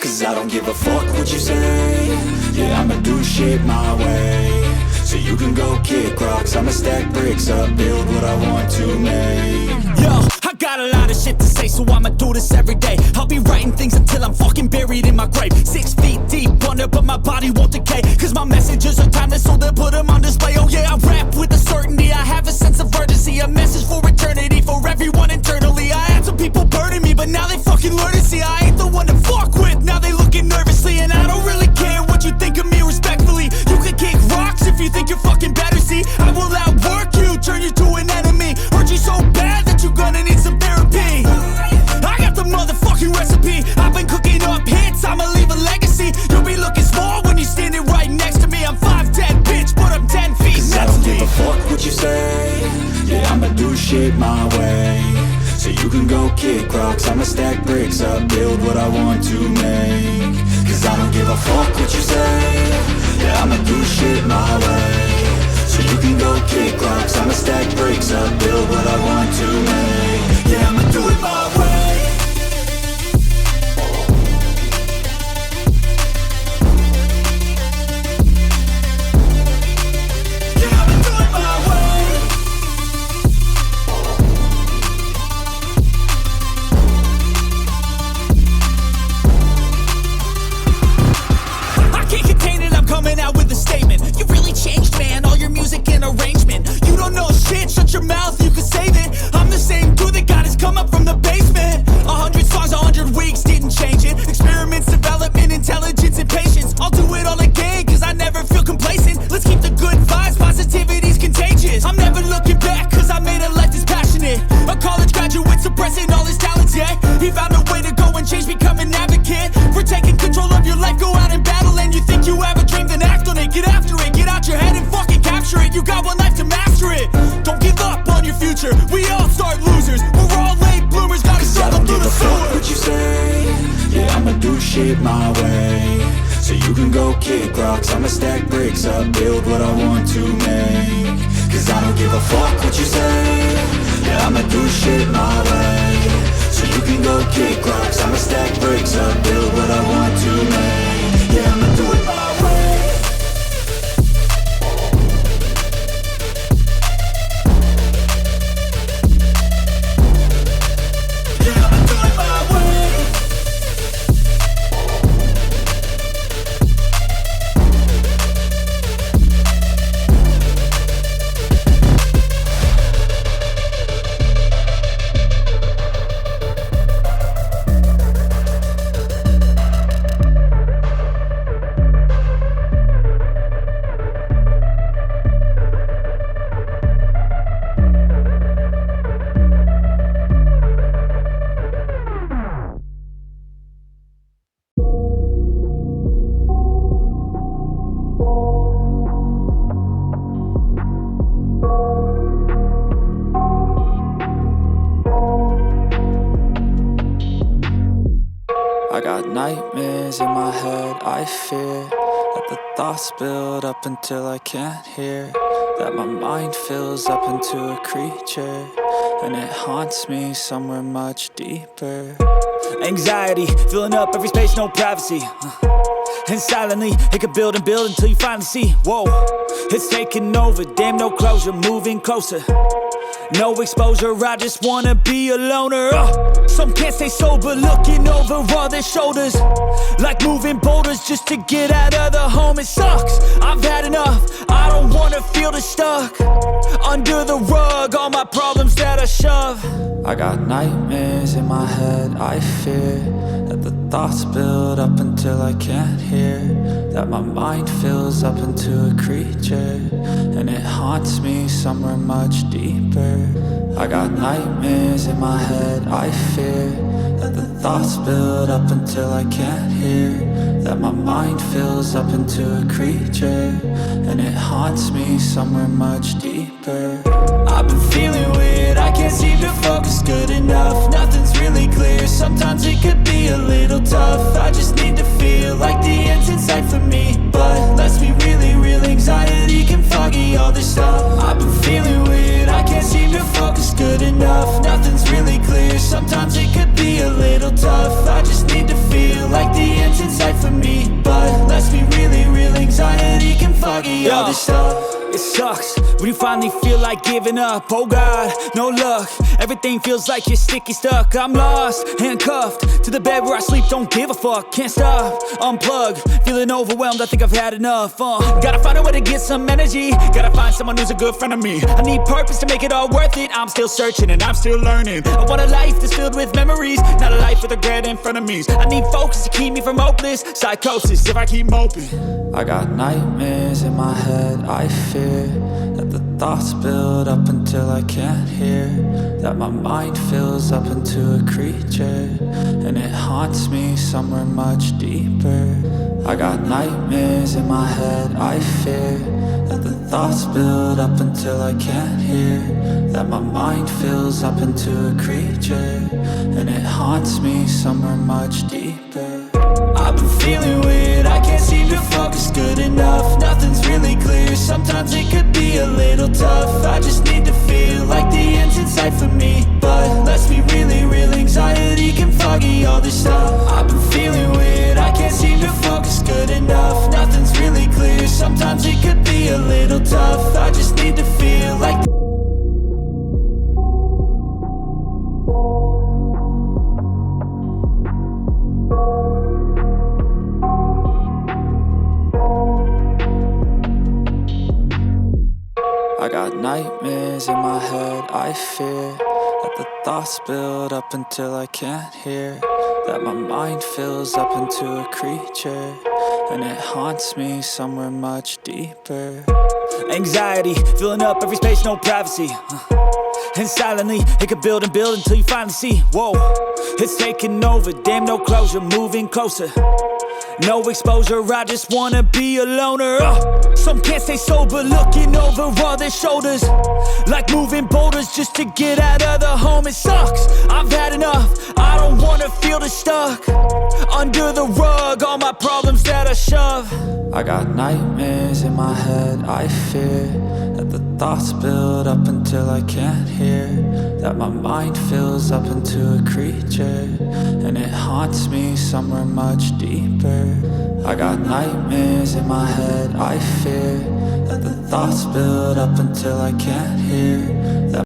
Cause I don't give a fuck what you say. Yeah, I'ma do shit my way. So you can go kick rocks, I'ma stack bricks up, build what I want to make. Yo, I got a lot of shit to say, so I'ma do this every day. I'll be writing things until I'm fucking buried in my grave. 6 feet deep under, but my body won't decay. Cause my messages are timeless, so they'll put them on display. Oh yeah, I rap with a certainty, I have a sense of urgency. A message for eternity, for everyone internally. I had some people burning me, but now they fucking learn to see I ain't the one to fuck with, now they looking nervously. And I don't really care what you think of me respectfully. You can kick rocks if you think you're fucking better, see. I will outwork you, turn you to an enemy. Hurt you so bad that you're gonna need some therapy. I got the motherfucking recipe. I've been cooking up hits, I'ma leave a legacy. You'll be looking small when you're standing right next to me. I'm 5'10", bitch, but I'm 10 feet. Cause I don't give a fuck what you say. Yeah, I'ma do shit my way. So you can go kick rocks, I'ma stack bricks up, build what I want to make. Cause I don't give a fuck what you say. Yeah, I'ma do shit my way. So you can go kick rocks, I'ma stack bricks up, build what I want to make. Yeah, I'ma do it my way. Shut your mouth, you can save it. I'm the same dude that got his come up from the basement. 100 songs, 100 weeks, didn't change it. Experiments, development, intelligence, and patience. I'll do it all again, cause I never feel complacent. Let's keep the good vibes, positivity's contagious. I'm never looking back, cause I made a life that's passionate. A college graduate suppressing all his talents, yeah. He found a way to go and change, become an advocate. For taking control of your life, go out and battle. And you think you have a dream, then act on it. Get after it, get out your head and fucking capture it. You got one life to master it. Don't give up on your future, we all start losers. We're all late bloomers, gotta struggle through the sewer. What you say? Yeah, I'ma do shit my way. So you can go kick rocks, I'ma stack bricks up, build what I want to make. Cause I don't give a fuck what you say. Yeah, I'ma do shit my way. So you can go kick rocks, I'ma stack bricks up, build what I want to make. Yeah, I'ma do it my way. I got nightmares in my head, I fear that the thoughts build up until I can't hear. That my mind fills up into a creature, and it haunts me somewhere much deeper. Anxiety, filling up every space, no privacy. And silently, it could build and build until you finally see. Whoa, it's taking over, damn no closure, moving closer. No exposure, I just wanna be a loner. Some can't stay sober, looking over all their shoulders, like moving boulders just to get out of the home. It sucks, I've had enough, I don't wanna feel the stuck under the rug, all my problems that I shove. I got nightmares in my head, I fear that the thoughts build up until I can't hear. That my mind fills up into a creature, and it haunts me somewhere much deeper. I got nightmares in my head, I fear that the thoughts build up until I can't hear. That my mind fills up into a creature, and it haunts me somewhere much deeper. I've been feeling weird, I can't seem to focus good enough. Nothing's really clear, sometimes it could be a little tough. I just need to feel like the end's in sight for me, but let's be really real, anxiety can foggy all this stuff. I've been feeling weird, I can't seem to focus good enough. Nothing's really clear, sometimes it could be a little tough. I just need to feel like the end's in this stuff. It sucks when you finally feel like giving up. Oh God, no luck. Everything feels like you're sticky stuck. I'm lost, handcuffed to the bed where I sleep. Don't give a fuck, can't stop. Unplug, feeling overwhelmed. I think I've had enough. Gotta find a way to get some energy. Gotta find someone who's a good friend of me. I need purpose to make it all worth it. I'm still searching and I'm still learning. I want a life that's filled with memories, not a life with regret and frenemies. I need focus to keep me from hopeless psychosis if I keep moping. I got nightmares in my head, I fear that the thoughts build up until I can't hear, that my mind fills up into a creature, and it haunts me somewhere much deeper. I got nightmares in my head, I fear that the thoughts build up until I can't hear, that my mind fills up into a creature, and it haunts me somewhere much deeper. I've been feeling weird, I can't seem to focus good enough. Nothing's really clear, sometimes it could be a little tough. I just need to feel like the end's in sight for me, but let's be really real, anxiety can foggy all this stuff. I've been feeling weird, I can't seem to focus good enough. Nothing's really clear, sometimes it could be a little tough. I just need to feel like I got nightmares in my head, I fear that the thoughts build up until I can't hear, that my mind fills up into a creature, and it haunts me somewhere much deeper. anxiety, filling up every space, no privacy. And silently, it could build and build until you finally see, whoa, it's taking over, damn no closure, moving closer. No exposure, I just wanna be a loner. Some can't stay sober, looking over all their shoulders, like moving boulders just to get out of the home. It sucks, I've had enough, I don't wanna feel the stuck under the rug, all my problems that I shove. I got nightmares in my head, I fear that the thoughts build up until I can't hear, that my mind fills up into a creature, and it haunts me somewhere much deeper. I got nightmares in my head, I fear that the thoughts build up until I can't hear,